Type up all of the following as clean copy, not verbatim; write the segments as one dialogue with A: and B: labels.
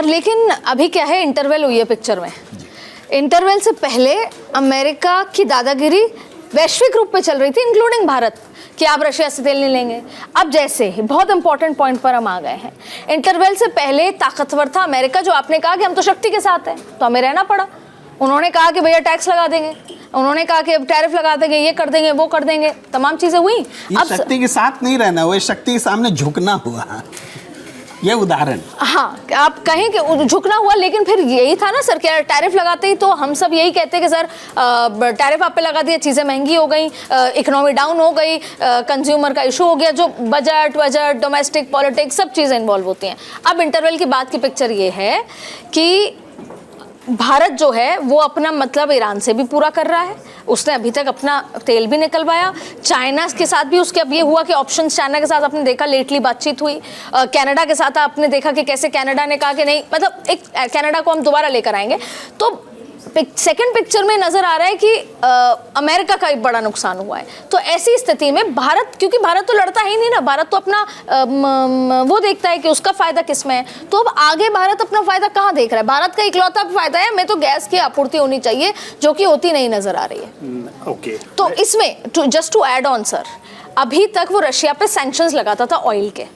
A: पर लेकिन अभी क्या है, इंटरवल हुई है पिक्चर में। इंटरवल से पहले अमेरिका की दादागिरी वैश्विक रूप पे चल रही थी, इंक्लूडिंग भारत, कि आप रशिया से तेल नहीं लेंगे। अब जैसे ही बहुत इंपॉर्टेंट पॉइंट पर हम आ गए हैं, इंटरवल से पहले ताकतवर था अमेरिका, जो आपने कहा कि हम तो शक्ति के साथ हैं, तो हमें रहना पड़ा। उन्होंने कहा कि भैया टैक्स लगा देंगे, उन्होंने कहा कि अब टैरिफ लगा देंगे, ये कर देंगे, वो कर देंगे, तमाम चीजें हुई।
B: अब शक्ति के साथ नहीं रहना, वो शक्ति के सामने झुकना हुआ, ये उदाहरण।
A: हाँ, आप कहें कि झुकना हुआ, लेकिन फिर यही था ना सर कि टैरिफ लगाते ही तो हम सब यही कहते कि सर टैरिफ आप पे लगा दिया, चीज़ें महंगी हो गई, इकोनॉमी डाउन हो गई, कंज्यूमर का इशू हो गया, जो बजट डोमेस्टिक पॉलिटिक्स सब चीज़ें इन्वॉल्व होती हैं। अब इंटरवल के बाद की पिक्चर ये है कि भारत जो है वो अपना मतलब ईरान से भी पूरा कर रहा है, उसने अभी तक अपना तेल भी निकलवाया, चाइना के साथ भी उसके अब ये हुआ कि ऑप्शंस चाइना के साथ आपने देखा, लेटली बातचीत हुई, कनाडा के साथ आपने देखा कि कैसे कनाडा ने कहा कि नहीं, मतलब एक कनाडा को हम दोबारा लेकर आएंगे। तो सेकंड पिक्चर में नजर आ रहा है कि अमेरिका का एक बड़ा नुकसान हुआ है। तो ऐसी स्थिति में भारत, क्योंकि भारत तो लड़ता ही नहीं ना, भारत तो अपना वो देखता है कि उसका फायदा किस में है। तो अब आगे भारत अपना फायदा कहाँ देख रहा है? भारत का इकलौता फायदा है हमें तो गैस की आपूर्ति होनी चाहिए, जो कि होती नहीं नजर आ रही है।
C: ओके,
A: तो इसमें just to add on sir, अभी तक वो रशिया पे सैंक्शंस लगाता था ऑयल के,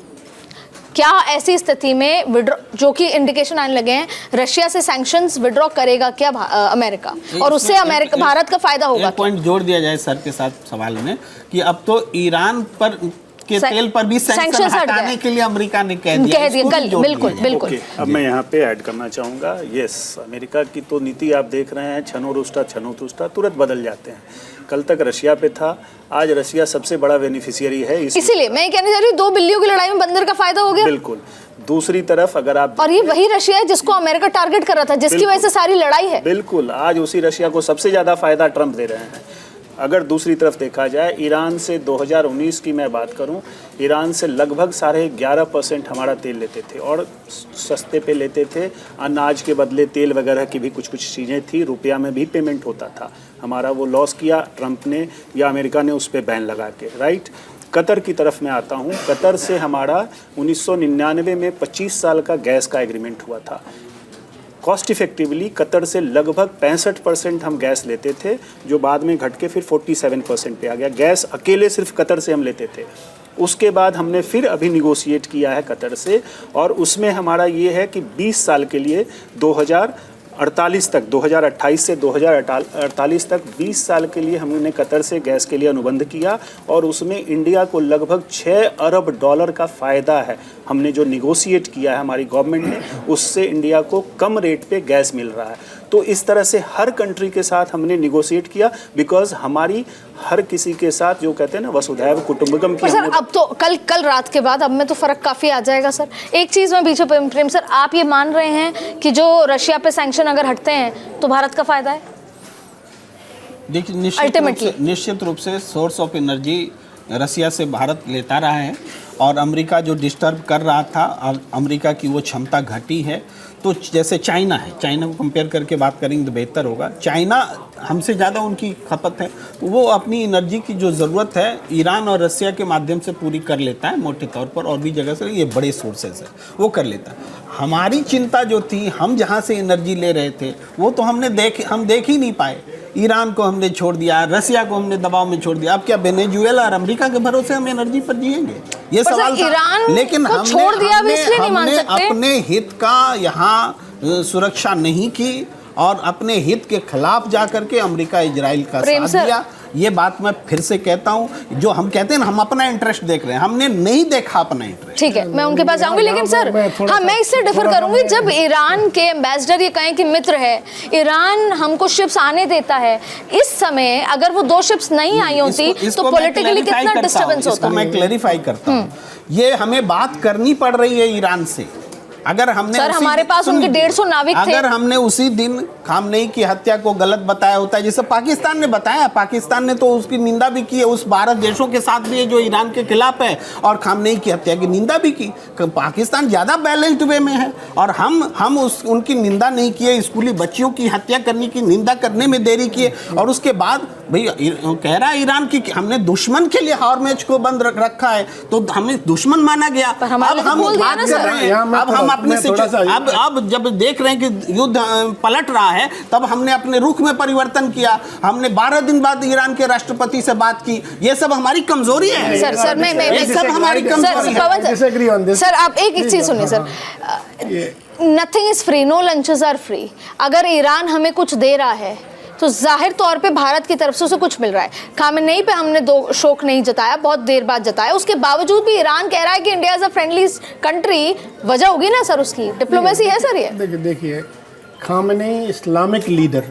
A: क्या ऐसी स्थिति में विड्रॉ, जो कि इंडिकेशन आने लगे हैं, रशिया से सैंक्शंस विड्रॉ करेगा क्या अमेरिका, और उससे अमेरिका भारत का फायदा होगा?
B: पॉइंट जोड़ दिया जाए सर के साथ सवाल में कि अब तो ईरान पर के तेल पर भी सैंक्शन हटाने के लिए अमेरिका ने कह दिया
A: कल। बिल्कुल बिल्कुल।
C: okay, अब मैं यहाँ पे ऐड करना चाहूँगा। यस, अमेरिका की तो नीति आप देख रहे हैं, छनो रुष्टा तुरंत बदल जाते हैं। कल तक रशिया पे था, आज रशिया सबसे बड़ा बेनिफिशियरी है।
A: इसीलिए मैं कहने जा रही हूँ, 2 बिलियन की लड़ाई में बंदर का फायदा हो गया।
C: बिल्कुल। दूसरी तरफ अगर आप,
A: और ये वही रशिया है जिसको अमेरिका टारगेट कर रहा था, जिसकी वजह से सारी लड़ाई है।
C: बिल्कुल, आज उसी रशिया को सबसे ज्यादा फायदा ट्रंप दे रहे हैं। अगर दूसरी तरफ देखा जाए, ईरान से 2019 की मैं बात करूं, ईरान से लगभग 11.5% हमारा तेल लेते थे और सस्ते पे लेते थे। अनाज के बदले तेल वगैरह की भी कुछ चीज़ें थी, रुपया में भी पेमेंट होता था। हमारा वो लॉस किया ट्रंप ने या अमेरिका ने उस पर बैन लगा के, राइट। कतर की तरफ मैं आता हूँ। कतर से हमारा 1999 में 25 साल का गैस का एग्रीमेंट हुआ था। कॉस्ट इफेक्टिवली कतर से लगभग 65% हम गैस लेते थे, जो बाद में घट के फिर 47% पे आ गया। गैस अकेले सिर्फ कतर से हम लेते थे। उसके बाद हमने फिर अभी निगोशिएट किया है कतर से, और उसमें हमारा ये है कि 20 साल के लिए 2048 तक, 2028 से 2048 तक 20 साल के लिए हमने कतर से गैस के लिए अनुबंध किया, और उसमें इंडिया को लगभग $6 अरब का फ़ायदा है। हमने जो निगोशिएट किया है हमारी गवर्नमेंट ने, उससे इंडिया को कम रेट पे गैस मिल रहा है। तो इस तरह से हर कंट्री के साथ हमने निगोशिएट किया, बिकॉज हमारी हर किसी के साथ, जो कहते हैं ना, वसुधैव कुटुंबकम की।
A: सर अब तो कल रात के बाद अब में तो फर्क काफी आ जाएगा सर। एक चीज में बीच में प्रेम सर, आप ये मान रहे हैं कि जो रशिया पे सैंक्शन अगर हटते हैं तो भारत का फायदा है?
B: देखिए, निश्चित रूप से सोर्स ऑफ एनर्जी रशिया से भारत लेता रहा है, और अमेरिका जो डिस्टर्ब कर रहा था, अमेरिका की वो क्षमता घटी है। तो जैसे चाइना है, चाइना को कंपेयर करके बात करेंगे तो बेहतर होगा। चाइना हमसे ज़्यादा उनकी खपत है, तो वो अपनी एनर्जी की जो ज़रूरत है ईरान और रशिया के माध्यम से पूरी कर लेता है मोटे तौर पर, और भी जगह से ये बड़े सोर्सेज है वो कर लेता है। हमारी चिंता जो थी, हम जहाँ से एनर्जी ले रहे थे वो तो हम देख ही नहीं पाए। ईरान को हमने छोड़ दिया, रशिया को हमने दबाव में छोड़ दिया। अब क्या वेनेजुएला और अमेरिका के भरोसे हम एनर्जी पर जिएंगे? ये सवाल था। लेकिन हमने अपने हित का यहाँ सुरक्षा नहीं की, और अपने हित के खिलाफ जाकर के अमेरिका इजराइल का साथ दिया। ये बात मैं फिर से कहता हूँ, जो हम कहते हैं ना, हम अपना इंटरेस्ट देख रहे हैं, हमने नहीं देखा अपना इंटरेस्ट।
A: ठीक है, मैं उनके पास जाऊंगी, लेकिन सर हाँ, मैं इससे डिफर करूंगी। जब ईरान के एम्बेसडर ये कहें कि मित्र है, ईरान हमको शिप्स आने देता है, इस समय अगर वो 2 शिप्स नहीं आई होती तो पॉलिटिकली कितना डिस्टर्बेंस होता?
B: मैं क्लैरिफाई करता हूँ, ये हमें बात करनी पड़ रही है ईरान से। अगर हमने
A: सर, हमारे पास उनके 150 नाविक थे।
B: अगर हमने उसी दिन खामनेई की हत्या को गलत बताया होता है, जैसे पाकिस्तान ने बताया, पाकिस्तान ने तो उसकी निंदा भी की है, उस 12 देशों के साथ भी है जो ईरान के खिलाफ है, और खामनेई की हत्या की निंदा भी की। पाकिस्तान ज़्यादा बैलेंस्ड वे में है, और हम उनकी निंदा नहीं किए, स्कूली बच्चियों की हत्या करने की निंदा करने में देरी किए, और उसके बाद भाई कह रहा है ईरान की हमने दुश्मन के लिए हॉर्मुज को बंद रखा है, तो हमें दुश्मन माना गया। अब हम बात कर रहे हैं, अब हम अपने अब जब देख रहे हैं कि युद्ध पलट रहा है, तब हमने अपने रुख में परिवर्तन किया। हमने 12 दिन बाद ईरान के राष्ट्रपति से बात की। ये सब हमारी कमजोरी है
A: सर।
B: ये सब हमारी कमजोरी है।
A: सर आप एक चीज सुनिए sir, nothing is free, no lunches are free. अगर ईरान हमें कुछ दे रहा है तो जाहिर तौर पे भारत की तरफ से उसे कुछ मिल रहा है। खामेनेई पे हमने शोक नहीं जताया, बहुत देर बाद जताया, उसके बावजूद भी ईरान कह रहा है कि India is a friendly country. वजह होगी ना सर, उसकी डिप्लोमेसी है सर। ये
D: देखिए खामेनेई इस्लामिक लीडर,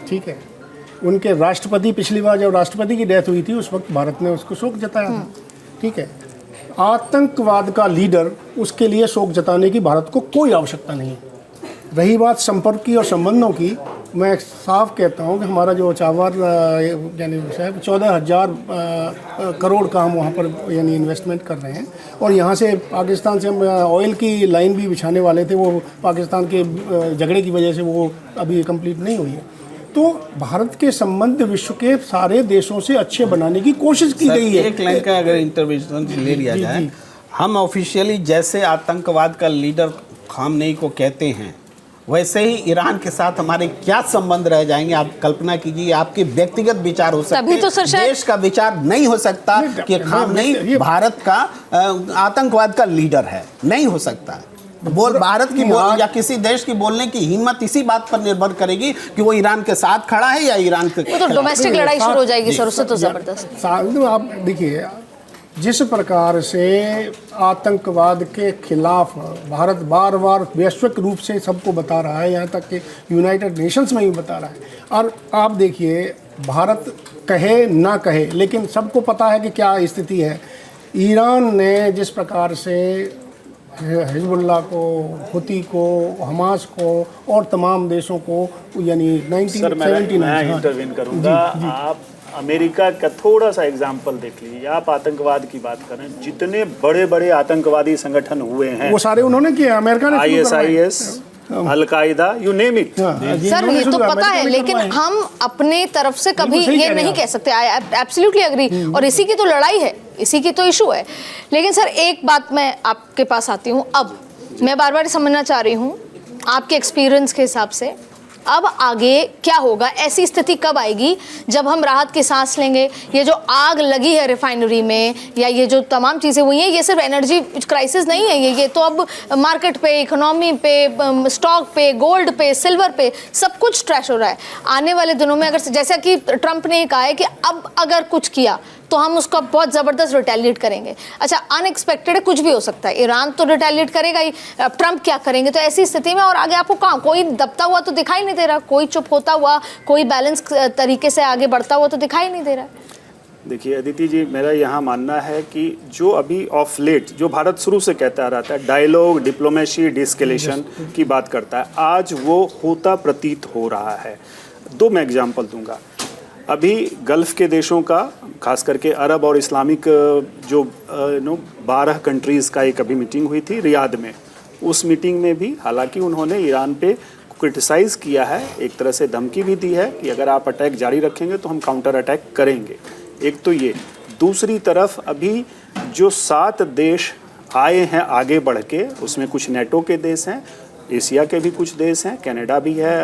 D: ठीक है, उनके राष्ट्रपति, पिछली बार जब राष्ट्रपति की डेथ हुई थी उस वक्त भारत ने उसको शोक जताया था, ठीक है। आतंकवाद का लीडर, उसके लिए शोक जताने की भारत को कोई आवश्यकता नहीं है। रही बात संपर्क की और संबंधों की, मैं साफ कहता हूं कि हमारा जो चावर यानी 14,000 करोड़ का हम वहाँ पर यानी इन्वेस्टमेंट कर रहे हैं, और यहाँ से पाकिस्तान से हम ऑयल की लाइन भी बिछाने वाले थे, वो पाकिस्तान के झगड़े की वजह से वो अभी कंप्लीट नहीं हुई है। तो भारत के संबंध विश्व के सारे देशों से अच्छे बनाने की कोशिश की गई है।
B: एक लाइन का अगर इंटरवेंशन ले लिया जाए, हम ऑफिशियली जैसे आतंकवाद का लीडर खामनेई को कहते हैं, वैसे ही ईरान के साथ हमारे क्या संबंध रह जाएंगे। आप कल्पना कीजिए, आपके व्यक्तिगत विचार हो सकते हैं, तो देश का विचार नहीं हो सकता कि खामनेई भारत का आतंकवाद का लीडर है, नहीं हो सकता। भारत की या किसी देश की बोलने की हिम्मत इसी बात पर निर्भर करेगी कि वो ईरान के साथ खड़ा है या ईरान के
A: तो डोमेस्टिक लड़ाई शुरू हो जाएगी सर, उससे तो जबरदस्त।
D: आप देखिए, जिस प्रकार से आतंकवाद के खिलाफ भारत बार बार वैश्विक रूप से सबको बता रहा है, यहाँ तक कि यूनाइटेड नेशंस में भी बता रहा है, और आप देखिए भारत कहे ना कहे लेकिन सबको पता है कि क्या स्थिति है। ईरान ने जिस प्रकार से हिजबुल्लाह को, हुती को, हमास को और तमाम देशों को यानी 1979
C: मैं इंटरवीन करूँगा। आप अमेरिका का थोड़ा सा एग्जाम्पल देख लीजिए। आप आतंकवाद की बात करें, जितने बड़े बड़े आतंकवादी संगठन हुए हैं वो
D: सारे उन्होंने किया, अमेरिका ने,
C: ISIS, al Qaeda, you name it.
A: Sir ये तो पता है, लेकिन हम अपने तरफ से कभी ये नहीं कह सकते। आई एब्सोल्युटली एग्री, और इसी की तो लड़ाई है, इसी की तो इशू है। लेकिन सर एक बात मैं आपके पास आती हूँ, अब मैं बार बार समझना चाह रही हूँ आपके एक्सपीरियंस के हिसाब से, अब आगे क्या होगा? ऐसी स्थिति कब आएगी जब हम राहत की सांस लेंगे? ये जो आग लगी है रिफाइनरी में, या ये जो तमाम चीज़ें हुई हैं, ये सिर्फ एनर्जी क्राइसिस नहीं है, ये तो अब मार्केट पे, इकोनॉमी पे, स्टॉक पे, गोल्ड पे, सिल्वर पे, सब कुछ ट्रैश हो रहा है। आने वाले दिनों में अगर, जैसा कि ट्रंप ने कहा है कि अब अगर कुछ किया तो हम उसका बहुत ज़बरदस्त रिटेलिएट करेंगे। अच्छा, अनएक्सपेक्टेड है, कुछ भी हो सकता है। ईरान तो रिटेलिएट करेगा ही, ट्रंप क्या करेंगे? तो ऐसी स्थिति में और आगे आपको कहाँ कोई दबता हुआ तो दिखाई नहीं दे रहा, कोई चुप होता हुआ, कोई बैलेंस तरीके से आगे बढ़ता हुआ तो दिखाई नहीं दे रहा है।
C: देखिए अदिति जी, मेरा यहाँ मानना है कि जो अभी ऑफ लेट जो भारत शुरू से कहता आ रहा था, डायलॉग, डिप्लोमेसी, डिस्केलेशन की बात करता है, आज वो होता प्रतीत हो रहा है। दो मैं एग्जाम्पल दूंगा। अभी गल्फ़ के देशों का, खास करके अरब और इस्लामिक जो 12 कंट्रीज़ का एक अभी मीटिंग हुई थी रियाद में। उस मीटिंग में भी हालांकि उन्होंने ईरान पे क्रिटिसाइज़ किया है, एक तरह से धमकी भी दी है कि अगर आप अटैक जारी रखेंगे तो हम काउंटर अटैक करेंगे। एक तो ये, दूसरी तरफ अभी जो 7 देश आए हैं आगे बढ़ के, उसमें कुछ नेटो के देश हैं, एशिया के भी कुछ देश हैं, कनाडा भी है,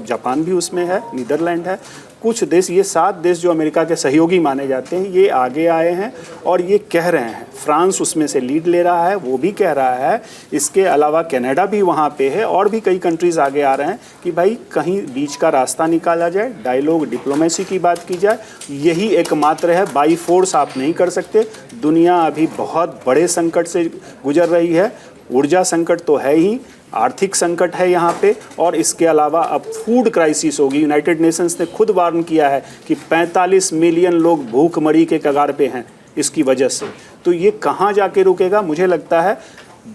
C: जापान भी उसमें है, नीदरलैंड है, कुछ देश, ये 7 देश जो अमेरिका के सहयोगी माने जाते हैं, ये आगे आए हैं और ये कह रहे हैं, फ्रांस उसमें से लीड ले रहा है, वो भी कह रहा है, इसके अलावा कनाडा भी वहाँ पे है और भी कई कंट्रीज़ आगे आ रहे हैं कि भाई कहीं बीच का रास्ता निकाला जाए, डायलॉग, डिप्लोमेसी की बात की जाए। यही एकमात्र है, बाई फोर्स आप नहीं कर सकते। दुनिया अभी बहुत बड़े संकट से गुजर रही है, ऊर्जा संकट तो है ही, आर्थिक संकट है यहाँ पे, और इसके अलावा अब फूड क्राइसिस होगी। यूनाइटेड नेशंस ने खुद वार्न किया है कि 45 मिलियन लोग भूखमरी के कगार पे हैं इसकी वजह से। तो ये कहाँ जाके रुकेगा? मुझे लगता है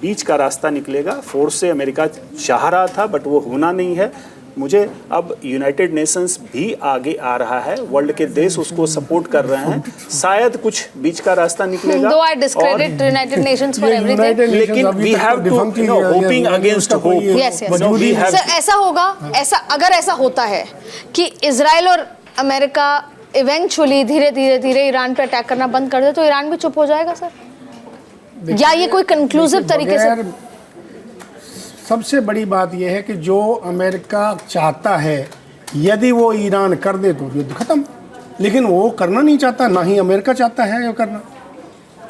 C: बीच का रास्ता निकलेगा। फोर्स से अमेरिका चाह रहा था बट वो होना नहीं है। मुझे अब यूनाइटेड नेशंस भी आगे आ रहा है, वर्ल्ड के देश उसको सपोर्ट कर रहे हैं, शायद कुछ बीच का रास्ता निकलेगा।
A: Though I discredit United Nations for everything.
C: लेकिन we have to hoping against hope.
A: Yes, yes.
C: No, we have
A: sir ऐसा होगा, ऐसा ऐसा होता है कि इजराइल और अमेरिका इवेंचुअली धीरे ईरान पे अटैक करना बंद कर दे तो ईरान भी चुप हो जाएगा सर? या ये कोई कंक्लूसिव तरीके से?
D: सबसे बड़ी बात यह है कि जो अमेरिका चाहता है यदि वो ईरान कर दे तो युद्ध खत्म, लेकिन वो करना नहीं चाहता, ना ही अमेरिका चाहता है ये करना।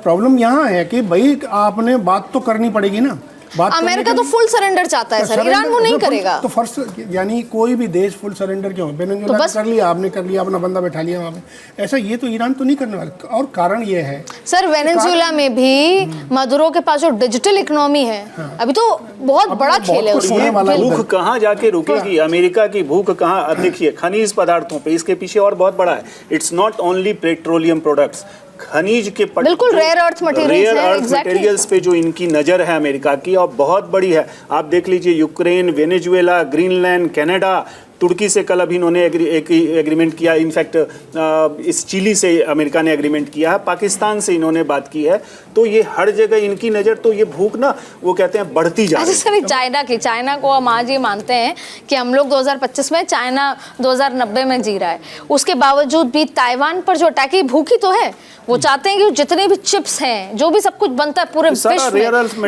D: प्रॉब्लम यहाँ है कि भाई आपने बात तो करनी पड़ेगी ना।
A: अमेरिका तो फुल सरेंडर चाहता है सर, ईरान वो नहीं करेगा।
D: तो फर्स्ट यानी कोई भी देश फुल सरेंडर क्यों? वेनेजुएला तो कर लिया आपने, कर लिया, अपना बंदा बैठा लिया वहाँ पे, ऐसा ये तो ईरान तो नहीं करने वाला। और कारण ये है
A: सर, वेनेजुएला में भी मदुरो के पास जो डिजिटल इकोनॉमी है, अभी तो बहुत बड़ा खेल है उसमें।
C: भूख कहाँ जाके रुकेगी? अमेरिका की भूख कहाँ? देखिए खनिज पदार्थों पे इसके पीछे और बहुत बड़ा है। It's not only petroleum products, खनिज के
A: बिल्कुल रेयर अर्थ
C: मटेरियल्स पे जो इनकी नज़र है अमेरिका की, और बहुत बड़ी है। आप देख लीजिए यूक्रेन, वेनेजुएला, ग्रीनलैंड, कनाडा, तुर्की से कल अभी इन्होंने एक एग्रीमेंट किया। इनफैक्ट इस चिली से अमेरिका ने एग्रीमेंट किया है, पाकिस्तान से इन्होंने बात की है। तो ये हर जगह इनकी नज़र, तो ये भूख ना वो कहते हैं बढ़ती जा रही है।
A: चाइना को हम आज ये मानते हैं कि हम लोग 2025 में, चाइना 2090 में जी रहा है, उसके बावजूद भी ताइवान पर जो अटैक है, भूखी तो है। वो चाहते हैं कि जितने भी चिप्स हैं, जो भी सब कुछ बनता है पूरे विश्व में,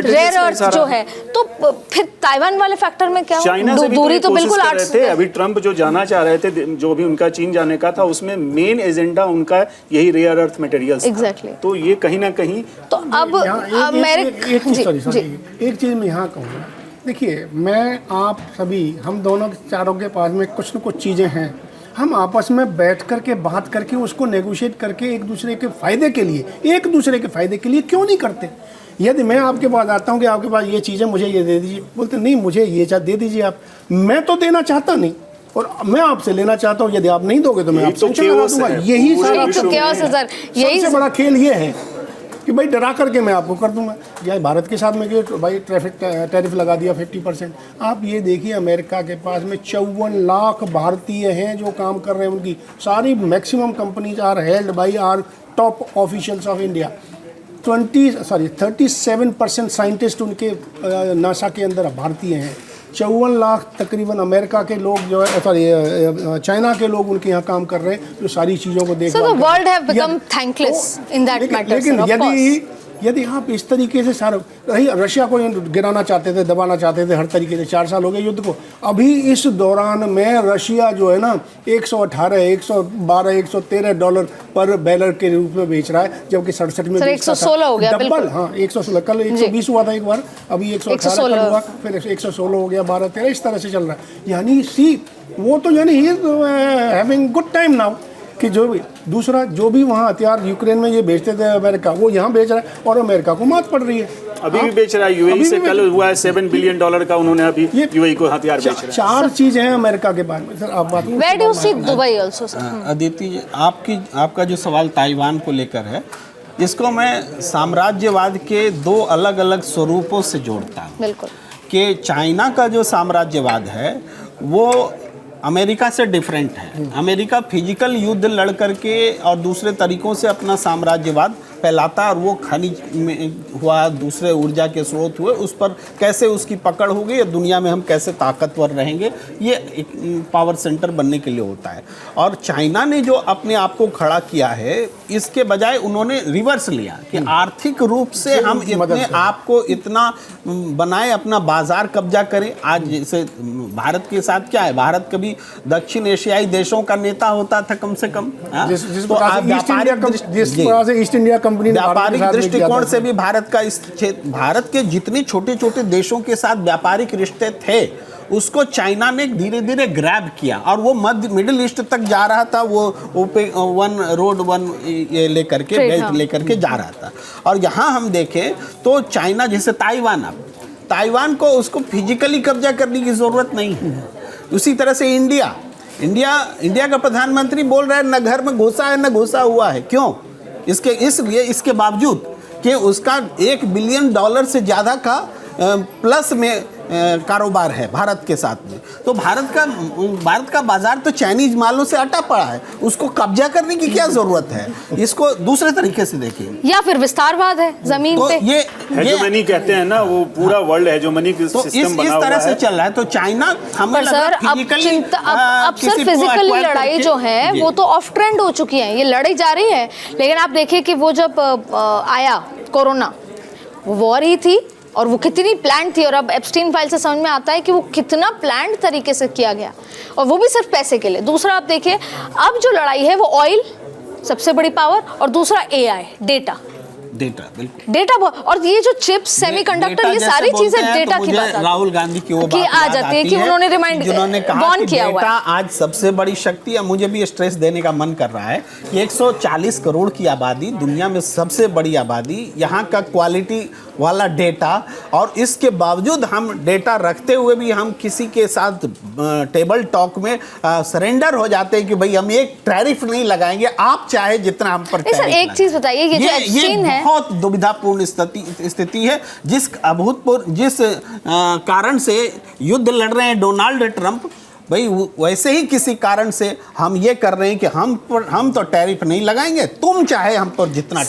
A: रेयर अर्थ जो है, तो फिर ताइवान वाले फैक्टर में क्या हो? दूरी तो बिल्कुल
C: अभी ट्रंप जो जाना चाह रहे थे, जो भी उनका चीन जाने का था, उसमें मेन एजेंडा उनका यही रेयर अर्थ मटेरियल्स।
A: एग्जैक्टली।
C: तो ये कहीं ना कहीं
A: तो अब
D: एक चीज मैं यहाँ कहूँगा, देखिए मैं आप सभी, हम दोनों चारों के पास में कुछ न कुछ चीज़ें हैं, हम आपस में बैठ करके बात करके उसको नेगोशिएट करके एक दूसरे के फ़ायदे के लिए क्यों नहीं करते? यदि मैं आपके पास आता हूँ कि आपके पास ये चीज़ें, मुझे ये दे दीजिए, बोलते नहीं मुझे ये दे दीजिए आप, मैं तो देना चाहता नहीं और मैं आपसे लेना चाहता हूँ, यदि आप नहीं दोगे तो मैं आपसे लगा दूंगा। यही सबसे बड़ा खेल ये है कि भाई डरा करके मैं आपको कर दूंगा। या भारत के साथ में कि भाई टैरिफ लगा दिया 50%। आप ये देखिए अमेरिका के पास में 54 लाख भारतीय हैं जो काम कर रहे हैं, उनकी सारी maximum companies are held by our top officials of India. 37% scientist उनके नासा के अंदर भारतीय हैं। 54 लाख तकरीबन अमेरिका के लोग जो है, चाइना के लोग उनके यहाँ काम कर रहे हैं, जो सारी चीज़ों को देख। लेकिन यदि आप इस तरीके से सारा रशिया को गिराना चाहते थे, दबाना चाहते थे हर तरीके से, 4 साल हो गए युद्ध को, अभी इस दौरान में रशिया जो है ना 118, 112, 113 डॉलर पर बैरल के रूप में बेच रहा है, जबकि 67 में
A: 116 हो गया।
D: डबल, हाँ 116, कल 120 हुआ था एक बार, अभी 118 हुआ, फिर 116 हो गया, 12-13 इस तरह से चल रहा है। यानी वो तो यानी he is having good time now कि जो भी दूसरा जो भी वहाँ हथियार यूक्रेन में ये बेचते थे अमेरिका, वो यहाँ बेच रहा है और अमेरिका को मात पड़ रही है।
C: अभी भी बेच रहा है। यूएई से कल हुआ है $7 बिलियन का, उन्होंने अभी यूएई को हथियार बेच रहा है।
D: 4 चीज़ हैं अमेरिका के पास में। सर आप बात
A: दुबई आल्सो।
B: अदिति, आपका जो सवाल ताइवान को लेकर है, इसको मैं साम्राज्यवाद के 2 अलग अलग स्वरूपों से जोड़ता हूँ।
A: बिल्कुल
B: कि चाइना का जो साम्राज्यवाद है वो अमेरिका से डिफरेंट है। अमेरिका फिजिकल युद्ध लड़ करके और दूसरे तरीकों से अपना साम्राज्यवाद फैलाता है, और वो खनिज में हुआ, दूसरे ऊर्जा के स्रोत हुए, उस पर कैसे उसकी पकड़ होगी, या दुनिया में हम कैसे ताकतवर रहेंगे, ये एक पावर सेंटर बनने के लिए होता है। और चाइना ने जो अपने आप को खड़ा किया है, इसके बजाय उन्होंने रिवर्स लिया कि आर्थिक रूप से हम अपने आप को इतना बनाए, अपना बाजार कब्जा करें। आज जैसे भारत के साथ क्या है, भारत कभी दक्षिण एशियाई देशों का नेता होता था कम से कम, व्यापारिक दृष्टिकोण से भी भारत का इस क्षेत्र, भारत के जितने छोटे छोटे देशों के साथ व्यापारिक रिश्ते थे, उसको चाइना ने धीरे धीरे ग्रैब किया, और वो मिडिल ईस्ट तक जा रहा था। वो वन रोड वन ये लेकर के बेल्ट लेकर के जा रहा था। और यहाँ हम देखें तो चाइना, जैसे ताइवान को उसको फिजिकली कब्जा करने की जरूरत नहीं है। उसी तरह से इंडिया का प्रधानमंत्री बोल रहा है न घर में घुसा है न घुसा हुआ है। क्यों? इसके बावजूद कि उसका $1 बिलियन से ज़्यादा का प्लस में कारोबार है भारत के साथ में। तो भारत का बाजार तो चाइनीज मालों से अटा पड़ा है, उसको कब्जा करने की क्या जरूरत है? इसको दूसरे तरीके से देखिए,
A: या फिर विस्तारवाद है जमीन
B: तो
A: पे।
B: ये
C: हेजोमनी कहते हैं ना, वो पूरा वर्ल्ड हेजोमनी
B: तो
C: सिस्टम बना
B: इस
C: हुआ
B: तरह से
C: है।
B: चल रहा है। तो चाइना हमें
A: पर सर अब सर फिजिकली लड़ाई जो है वो तो ऑफ ट्रेंड हो चुकी है, ये लड़ी जा रही है। लेकिन आप देखिए कि वो जब आया कोरोना, वो वॉर ही थी और वो कितनी प्लान थी। और अब एप्स्टीन फाइल से समझ में आता है कि वो कितना प्लान तरीके से किया गया, और वो भी सिर्फ पैसे के लिए। दूसरा आप देखिए, अब जो लड़ाई है वो ऑयल सबसे बड़ी पावर, और दूसरा एआई डेटा
B: बिल्कुल
A: डेटा। और ये जो चिप्स सेमीकंडक्टर, ये सारी चीजें डेटा की बात
B: राहुल गांधी की वो
A: की
B: बात
A: आ
B: याद
A: जाती है
B: आती
A: कि उन्होंने रिमाइंड
B: जिन्होंने कहा
A: वॉर्न
B: कि
A: किया हुआ
B: डेटा
A: है।
B: आज सबसे बड़ी शक्ति है। मुझे भी स्ट्रेस देने का मन कर रहा है कि 140 करोड़ की आबादी, दुनिया में सबसे बड़ी आबादी, यहाँ का क्वालिटी वाला डेटा, और इसके बावजूद हम डेटा रखते हुए भी हम किसी के साथ टेबल टॉक में सरेंडर हो जाते हैं कि भाई हम एक टैरिफ नहीं लगाएंगे, आप चाहे जितना हम पर
A: सर एक चीज बताइए, ये जो एप्स्टीन है,
B: बहुत दुविधापूर्ण स्थिति है। जिस कारण से युद्ध लड़ रहे हैं डोनाल्ड ट्रंप, भाई वैसे ही किसी कारण से हम ये कर रहे हैं कि हम तो टैरिफ नहीं लगाएंगे, तुम चाहे हम पर जितना